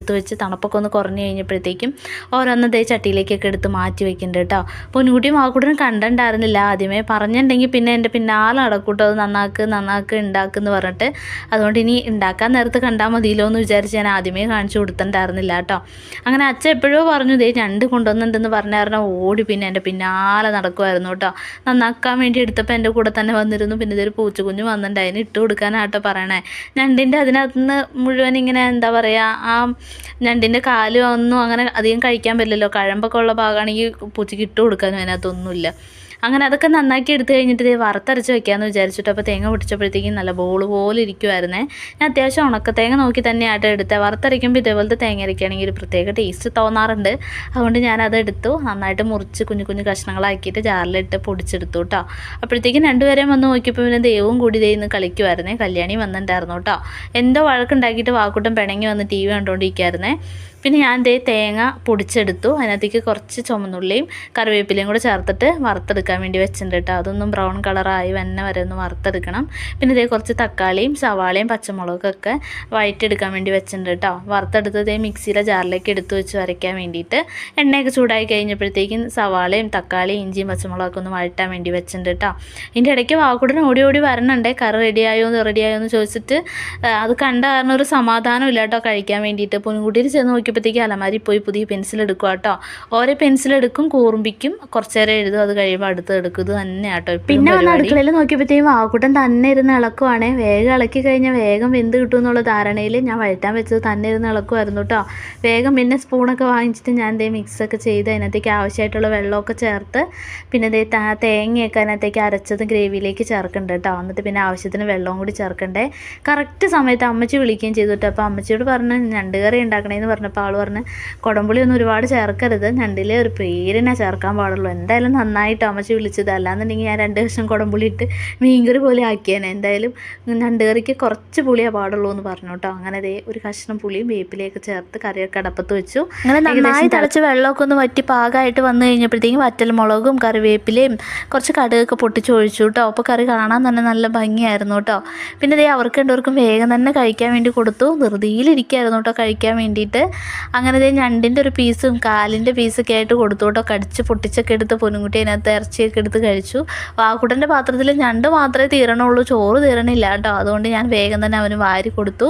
എടുത്ത് വെച്ച് തണുപ്പൊക്കെ ഒന്ന് കുറഞ്ഞ് കഴിഞ്ഞപ്പോഴത്തേക്കും ഓരോന്ന് ദേ ചട്ടിയിലേക്കൊക്കെ എടുത്ത് മാറ്റി വെക്കുന്നുണ്ട് കേട്ടോ. പൊന്നുകുട്ടിയും വാക്കുട്ടനും കണ്ടിട്ടുണ്ടായിരുന്നില്ല ആദ്യമേ. പറഞ്ഞിട്ടുണ്ടെങ്കിൽ പിന്നെ എൻ്റെ പിന്നാലെ നടക്കൂട്ടോ, അത് നന്നാക്ക് ഉണ്ടാക്കുമെന്ന് പറഞ്ഞിട്ട്. അതുകൊണ്ട് ഇനി ഉണ്ടാക്കാൻ നേരത്ത് കണ്ടാൽ മതിയല്ലോ എന്ന് വിചാരിച്ച് ഞാൻ ആദ്യമേ കാണിച്ചു കൊടുത്തിട്ടുണ്ടായിരുന്നില്ല കേട്ടോ. അങ്ങനെ അച്ഛൻ എപ്പോഴോ പറഞ്ഞു ദേ ഞണ്ട് കൊണ്ടുവന്നിട്ടുണ്ടെന്ന് പറഞ്ഞായിരുന്നു. ഓടി പിന്നെ എൻ്റെ പിന്നാലെ നടക്കുമായിരുന്നു കേട്ടോ. നന്നാക്കാൻ വേണ്ടി എടുത്തപ്പോൾ എൻ്റെ കൂടെ തന്നെ വന്നിരുന്നു. പിന്നെ ഇതൊരു പൂച്ചക്കുഞ്ഞ് വന്നിട്ടുണ്ട്, അതിന് ഇട്ട് കൊടുക്കാനാട്ടോ പറയണേ. ഞണ്ടിൻ്റെ അതിനകത്തുനിന്ന് മുഴുവൻ ഇങ്ങനെ എന്താ പറയുക, ആ ഞണ്ടിൻ്റെ കാലും ഒന്നും അങ്ങനെ അധികം കഴിക്കാൻ പറ്റില്ലല്ലോ. കഴമ്പൊക്കെ ഉള്ള ഭാഗമാണെങ്കിൽ പൂച്ചയ്ക്ക് ഇട്ട് കൊടുക്കാനും അതിനകത്തൊന്നുമില്ല. അങ്ങനെ അതൊക്കെ നന്നാക്കി എടുത്ത് കഴിഞ്ഞിട്ട് ഇത് വറുത്തരച്ച് വെക്കാമെന്ന് വിചാരിച്ചിട്ട്. അപ്പോൾ തേങ്ങ പൊട്ടിച്ചപ്പോഴത്തേക്കും നല്ല ബോൾ പോലെ ഇരിക്കുമായിരുന്നേ. ഞാൻ അത്യാവശ്യം ഉണക്ക തേങ്ങ നോക്കി തന്നെയായിട്ട് എടുത്തത്. വറുത്തരയ്ക്കുമ്പോൾ ഇതേപോലത്തെ തേങ്ങ അരയ്ക്കുകയാണെങ്കിൽ ഒരു പ്രത്യേക ടേസ്റ്റ് തോന്നാറുണ്ട്. അതുകൊണ്ട് ഞാനത് എടുത്തു, നന്നായിട്ട് മുറിച്ച് കുഞ്ഞു കുഞ്ഞു കഷ്ണങ്ങളാക്കിയിട്ട് ജാറിലിട്ട് പൊടിച്ചെടുത്തു കേട്ടോ. അപ്പോഴത്തേക്കും രണ്ടുപേരെയും വന്ന് നോക്കിയപ്പോൾ പിന്നെ ദൈവവും കൂടി ഇന്ന് കളിക്കുമായിരുന്നേ. കല്യാണി വന്നിട്ടുണ്ടായിരുന്നു കേട്ടോ. എന്തോ വഴക്കുണ്ടാക്കിയിട്ട് വാക്കുട്ടൻ പിണങ്ങി വന്ന് TV കണ്ടുകൊണ്ടിരിക്കുകയായിരുന്നേ. പിന്നെ ഞാൻ തേങ്ങ പൊടിച്ചെടുത്തു. അതിനകത്തേക്ക് കുറച്ച് ചുമന്നുള്ളിയും കറിവേപ്പിലയും കൂടെ ചേർത്തിട്ട് വറുത്തെടുക്കാൻ വേണ്ടി വെച്ചിട്ടുണ്ട് കേട്ടോ. അതൊന്നും ബ്രൗൺ കളറായി വന്നെ വരെ ഒന്ന് വറുത്തെടുക്കണം. പിന്നെ കുറച്ച് തക്കാളിയും സവാളയും പച്ചമുളകൊക്കെ വഴറ്റിയെടുക്കാൻ വേണ്ടി വെച്ചിട്ടുണ്ട് കേട്ടോ. വറുത്തെടുത്ത് മിക്സിയിലെ ജാറിലേക്ക് എടുത്ത് വെച്ച് വരയ്ക്കാൻ വേണ്ടിയിട്ട്. എണ്ണയൊക്കെ ചൂടായി കഴിഞ്ഞപ്പോഴത്തേക്കും സവാളയും തക്കാളിയും ഇഞ്ചിയും പച്ചമുളകൊക്കെ ഒന്ന് വഴറ്റാൻ വേണ്ടി വെച്ചിട്ടുണ്ട് കേട്ടോ. ഇതിൻ്റെ ഇടയ്ക്ക് വാക്കുടനെ ഓടി വരണുണ്ടേ, കറി റെഡിയായോ എന്ന് ചോദിച്ചിട്ട്. അത് കണ്ട കാരണം ഒരു സമാധാനം ഇല്ല കേട്ടോ കഴിക്കാൻ വേണ്ടിയിട്ട്. പൊൻകുട്ടിയിൽ ചെന്ന് നോക്കിയപ്പോഴത്തേക്ക് അലമാരി പോയി പുതിയ പെൻസിൽ എടുക്കുക കേട്ടോ. ഓരോ പെൻസിലെടുക്കും, കൂർമ്പിക്കും, കുറച്ച് നേരം എഴുതും, അത് കഴിയുമ്പോൾ അടുത്ത് എടുക്കും. ഇത് തന്നെ കേട്ടോ. പിന്നെ വന്ന് അടുക്കളയിൽ നോക്കിയപ്പോഴത്തേക്കും വാക്കുട്ടൻ തന്നെ ഇരുന്ന് ഇളക്കുവാണേ. വേഗം ഇളക്കി കഴിഞ്ഞാൽ വേഗം വെന്ത് കിട്ടും എന്നുള്ള ധാരണയിൽ ഞാൻ വഴറ്റാൻ വെച്ചത് തന്നെ ഇരുന്ന് ഇളക്കുമായിരുന്നു കേട്ടോ. വേഗം പിന്നെ സ്പൂണൊക്കെ വാങ്ങിച്ചിട്ട് ഞാൻ മിക്സൊക്കെ ചെയ്ത് അതിനകത്തേക്ക് ആവശ്യമായിട്ടുള്ള വെള്ളമൊക്കെ ചേർത്ത് പിന്നെ തേങ്ങയൊക്കെ അതിനകത്തേക്ക് അരച്ചത് ഗ്രേവിയിലേക്ക് ചേർക്കണ്ട കേട്ടോ. എന്നിട്ട് പിന്നെ ആവശ്യത്തിന് വെള്ളവും കൂടി ചേർക്കണ്ടേ. കറക്റ്റ് സമയത്ത് അമ്മച്ചി വിളിക്കുകയും ചെയ്തു കേട്ടോ. അപ്പോൾ അമ്മച്ചിയോട് പറഞ്ഞ് ഞണ്ട് കറി ഉണ്ടാക്കണേന്ന് പറഞ്ഞപ്പോൾ ആൾ പറഞ്ഞ് കുടംപുളി ഒന്നും ഒരുപാട് ചേർക്കരുത്, ഞണ്ടിലെ ഒരു പേരിനെ ചേർക്കാൻ പാടുള്ളൂ. എന്തായാലും നന്നായിട്ടോ അമ്മച്ചി വിളിച്ചത്. അല്ലാന്നുണ്ടെങ്കിൽ ഞാൻ 2 കഷ്ണം കുടംപുളി ഇട്ട് മീൻകറി പോലെ ആക്കിയേനെ. എന്തായാലും ഞണ്ട് കറിക്ക് കുറച്ച് പുളിയേ പാടുള്ളൂ എന്ന് പറഞ്ഞു കേട്ടോ. അങ്ങനെ ഒരു കഷ്ണം പുളിയും വേപ്പിലയൊക്കെ ചേർത്ത് കറിയൊക്കെ അടപ്പത്ത് വെച്ചു. അങ്ങനെ നന്നായി തിളച്ച് വെള്ളമൊക്കെ ഒന്ന് വറ്റി പാകമായിട്ട് വന്നു കഴിഞ്ഞപ്പോഴത്തേക്കും വറ്റൽമുളകും കറിവേപ്പിലയും കുറച്ച് കടുകൊക്കെ പൊട്ടിച്ചൊഴിച്ചു കേട്ടോ. അപ്പോൾ കറി കാണാൻ തന്നെ നല്ല ഭംഗിയായിരുന്നു കേട്ടോ. പിന്നെ അവർക്ക് രണ്ടുപേർക്കും വേഗം തന്നെ കഴിക്കാൻ വേണ്ടി കൊടുത്തു. ധൃതിയിലിരിക്കുകയായിരുന്നു കേട്ടോ കഴിക്കാൻ വേണ്ടിയിട്ട്. അങ്ങനെ ഞണ്ടിൻ്റെ ഒരു പീസും കാലിൻ്റെ പീസൊക്കെ ആയിട്ട് കൊടുത്തു കേട്ടോ. കടിച്ച് പൊട്ടിച്ചൊക്കെ എടുത്ത് പൊന്നുകുട്ടി അതിനകത്ത് ഇറച്ചിയൊക്കെ എടുത്ത് കഴിച്ചു. വാക്കുട്ടൻ്റെ പാത്രത്തിൽ ഞണ്ട് മാത്രമേ തീരണുള്ളൂ, ചോറ് തീരണില്ല കേട്ടോ. അതുകൊണ്ട് ഞാൻ വേഗം തന്നെ അവന് വാരി കൊടുത്തു.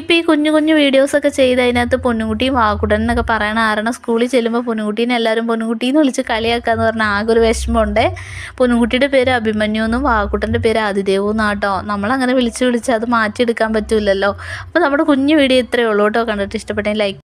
ഇപ്പോൾ ഈ കുഞ്ഞു കുഞ്ഞു വീഡിയോസൊക്കെ ചെയ്ത് അതിനകത്ത് പൊന്നുകുട്ടിയും വാക്കുട്ടൻ എന്നൊക്കെ പറയണ കാരണം സ്കൂളിൽ ചെല്ലുമ്പോൾ പൊന്നുകുട്ടീനെ എല്ലാവരും പൊന്നുകുട്ടീന്ന് വിളിച്ച് കളിയാക്കാന്ന് പറഞ്ഞാൽ ആകെ ഒരു വിഷമമുണ്ട്. പൊന്നുകുട്ടിയുടെ പേര് അഭിമന്യു എന്നും വാക്കുട്ടൻ്റെ പേര് ആദിദേവും എന്നാട്ടോ. നമ്മളങ്ങനെ വിളിച്ച് അത് മാറ്റിയെടുക്കാൻ പറ്റില്ലല്ലോ. അപ്പോൾ നമ്മുടെ കുഞ്ഞു വീഡിയോ ഇത്രയേ ഉള്ളൂ കേട്ടോ. കണ്ടിട്ട് ഇഷ്ടപ്പെട്ടെങ്കിൽ ലൈക്ക്